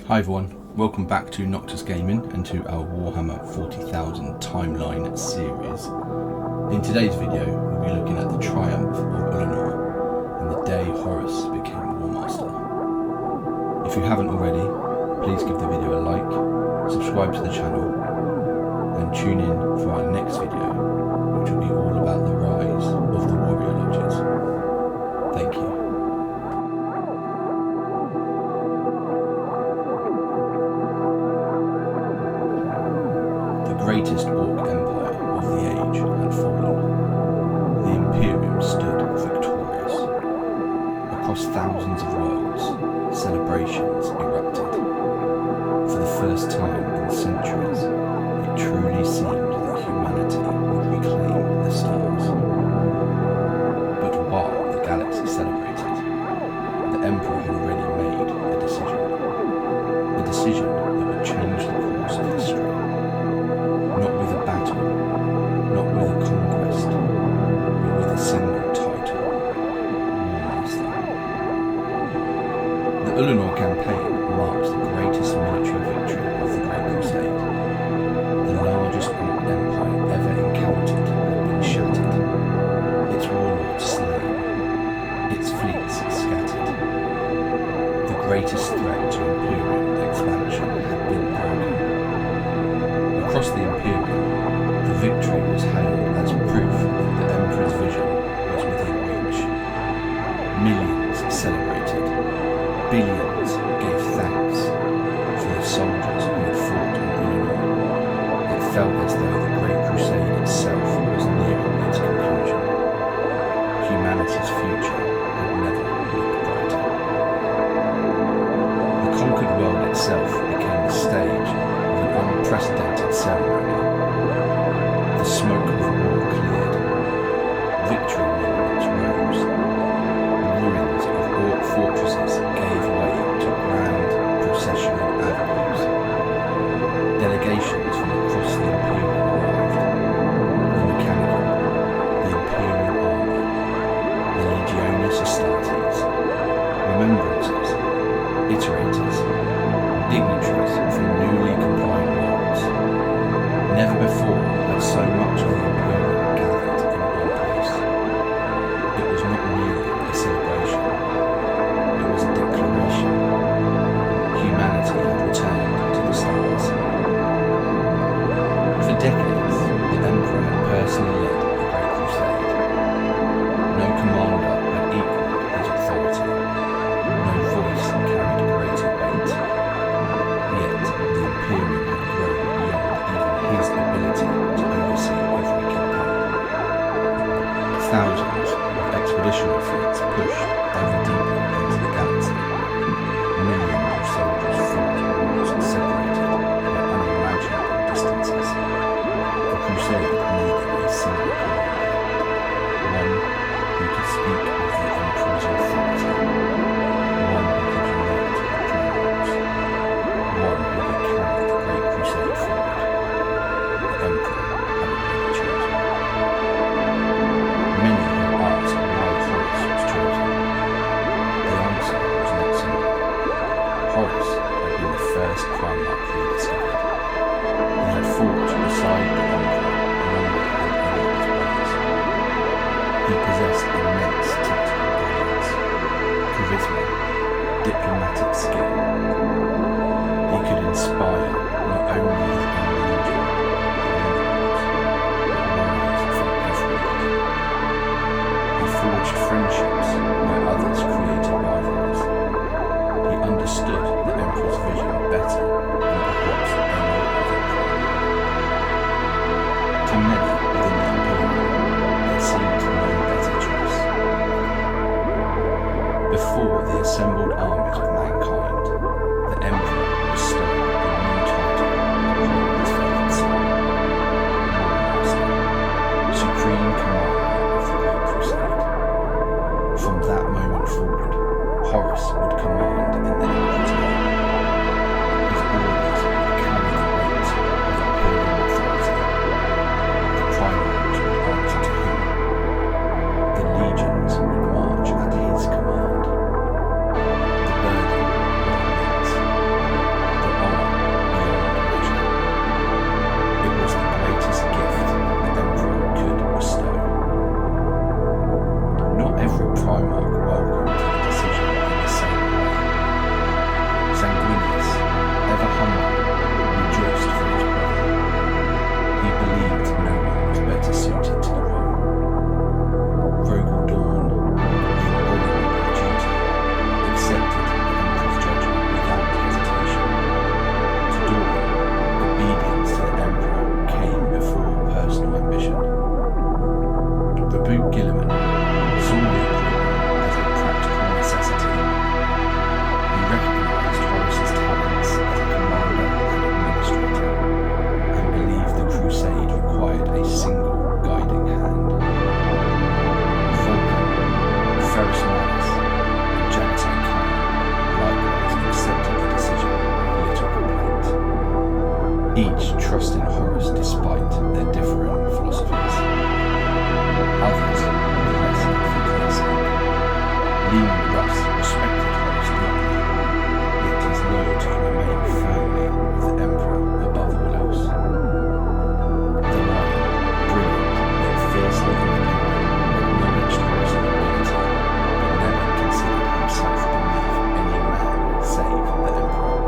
Hi everyone, welcome back to Noctis Gaming and to our Warhammer 40,000 timeline series. In today's video we'll be looking at the Triumph of Ullanor and the day Horus became Warmaster. If you haven't already, please give the video a like, subscribe to the channel and tune in for our next video, which will be all about the rise of the warrior lodges. Thank you. The greatest Ork empire of the age had fallen. The Imperium stood victorious. Across thousands of worlds, celebrations erupted. For the first time in centuries, it truly seemed that humanity would reclaim the stars. But while the galaxy celebrated, the Emperor had already made a decision. A decision that would change the course of history. Not with a battle, not with a conquest, but with a single title, Warmaster. The Ullanor campaign marks the greatest military victory of the Great Crusade. The largest Ork empire ever encountered had been shattered, its warlords slain, its fleets scattered. The greatest threat to Imperium expansion had been broken. Across the Imperium, the victory was hailed as proof that the Emperor's vision was within reach. Millions celebrated, billions gave thanks for the soldiers who had fought in Ullanor. It felt as though the Great Crusade itself was nearing its conclusion. Humanity's future had never looked brighter. The conquered world itself became the stage of an unprecedented ceremony. The smoke of war cleared, victory monuments rose, the ruins of Ork fortresses gave way to grand processional avenues. Delegations from across the Imperium arrived, the mechanical, the Imperial army, the Legionis Astartes, remembrances, iterators, dignitaries from newly compliant worlds. Never before had so much of the Imperium gathered in one place. It was not merely a celebration, it was a declaration. Humanity had returned to the stars. For decades, the Emperor had personally led the Great Crusade. No commander had equalled his authority, no voice carried greater weight. Yet the Imperium had grown beyond even his ability to oversee every campaign. Thousands of expeditionary fleets pushed ever deeper into the galaxy. Millions of soldiers fought wars separated by unimaginable distances. The Crusade needed a single commander, one who could speak with the Emperor's authority, one who could unite the Primarchs, one who could carry the Great Crusade forward. The Emperor had already chosen. Many have asked why Horus was chosen. The answer was not simple. Horus had been the first Primarch rediscovered. He had fought beside the Emperor longer than any of his brothers. He possessed immense tactical brilliance, charisma, diplomatic skill. He could inspire not only his own legion, but warriors from every legion. He forged friendships where others created rivalries. He understood the Emperor's vision better than perhaps any other Primarch. To many within the Imperium, there seemed no better choice. Before the assembled armies of mankind, the Emperor bestowed a new title upon his favourite son, Warmaster, Supreme Commander of the Great Crusade. From that moment forward, Horus would command in the Emperor's name. His orders would carry the weight of Imperial authority. The each trusting Horus despite their differing philosophies. Others were less enthusiastic. Leman Russ respected Horus deeply, yet his loyalty remained firmly with the Emperor above all else. The lion, brilliant yet fiercely independent, acknowledged Horus' ability, but never considered himself beneath any man save the Emperor.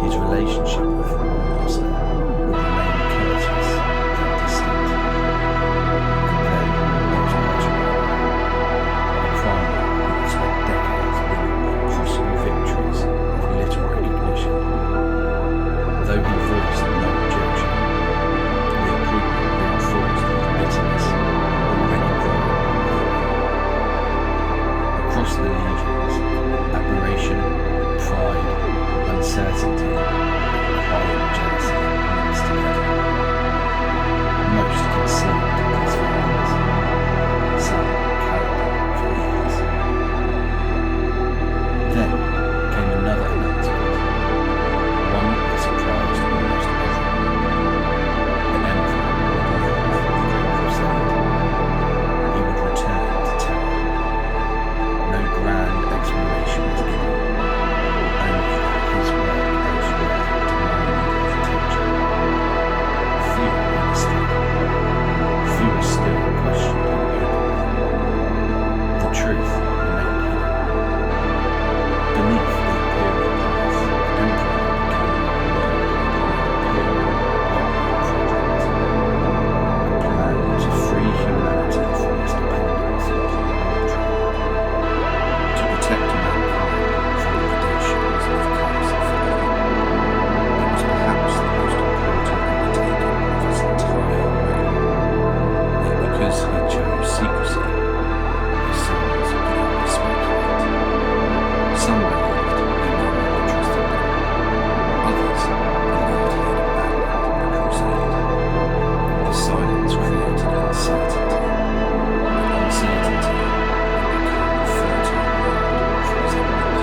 His relationship with the Warmaster would remain courteous and distant. And then there was Primarch, a Primarch who had spent decades winning impossible victories with little recognition. Though he voiced no objection, the appointment reinforced his bitterness already growing within him. Across the legions, admiration, pride, uncertainty, and quiet jealousy mixed together. Most concealed these feelings, some carried them for years. Then came another announcement, one that surprised almost everyone. The Emperor would leave the Great Crusade. He would return to Terra. No grand explanation was given, only that his work elsewhere demanded his attention. Few understood. Fewer still questioned him openly. The truth remained hidden. Beneath the Imperial path, the Emperor began work upon an Imperial project, a plan to free humanity from its dependence upon arbitrary, to protect mankind from the predations of Council for Living. It was perhaps the most important undertaking of his entire reign. Yet because he chose secrecy, his sons could only speculate. Some believed he no longer trusted them. Others believed he had abandoned the crusade. The silence created uncertainty, and uncertainty had become a fertile ground for resentment.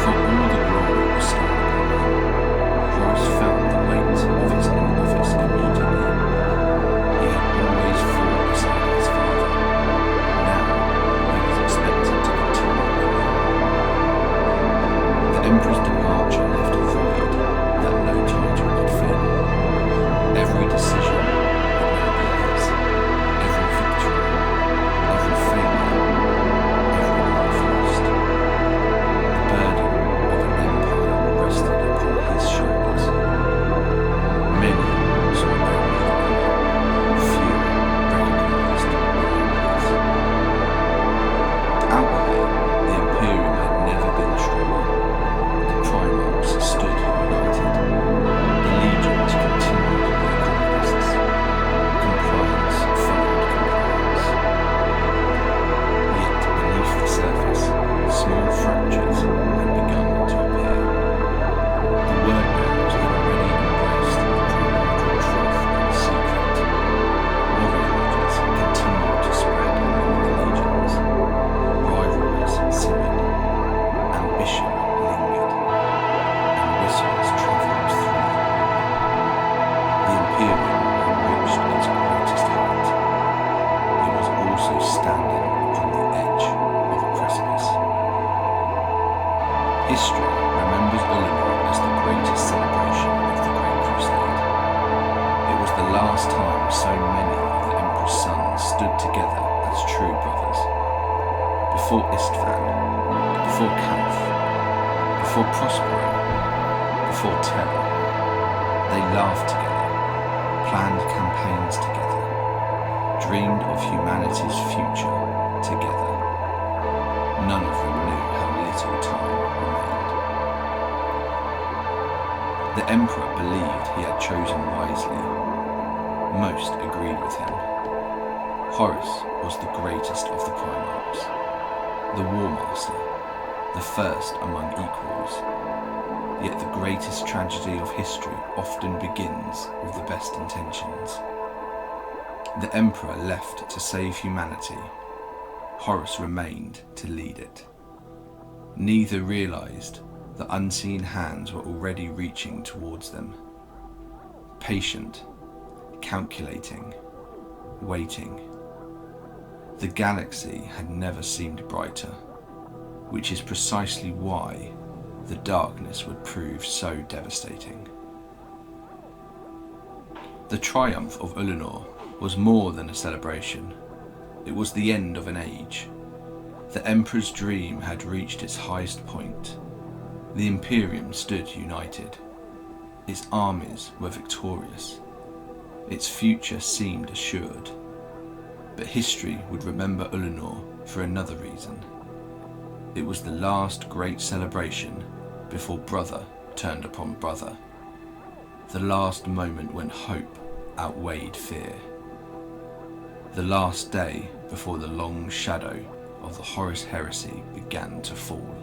For all the glory bestowed upon him, Horus felt the weight of his new office immediately. He had always fought beside his father. Now he was expected to continue alone. The Emperor's departure left a void that no title could fill. Every decision would now be his. Every victory, every failure, every life lost. The burden of an empire rested upon his shoulders. Many saw only the honor, few recognized the loneliness. Outwardly, the Imperium had never been stronger. The Primarchs stood united. The legions continued their conquests. Compliance followed compliance. Yet beneath the surface, small fractures had begun to appear. The word-bearers had already embraced the primordial truth in secret. Warrior lodges continued to spread among the legions. Rivalries simmered. Ambition lingered. And whispers travelled through. The Imperium had reached its greatest height. It was also standing upon the edge of a precipice. History remembers Ullanor as the greatest celebration of the Great Crusade. It was the last time so many of the Emperor's sons stood together as true brothers. Before Istvan, before Caliph, before Prospero, before Terra, they laughed together, planned campaigns together, dreamed of humanity's future together. None of them knew how little time remained. The Emperor believed he had chosen wisely. Most agreed with him. Horus was the greatest of the Primarchs, the Warmaster, the first among equals. Yet the greatest tragedy of history often begins with the best intentions. The Emperor left to save humanity. Horus remained to lead it. Neither realized the unseen hands were already reaching towards them. Patient, calculating, waiting. The galaxy had never seemed brighter, which is precisely why the darkness would prove so devastating. The Triumph of Ullanor was more than a celebration. It was the end of an age. The Emperor's dream had reached its highest point. The Imperium stood united. Its armies were victorious. Its future seemed assured. But history would remember Ullanor for another reason. It was the last great celebration before brother turned upon brother. The last moment when hope outweighed fear. The last day before the long shadow of the Horus heresy began to fall.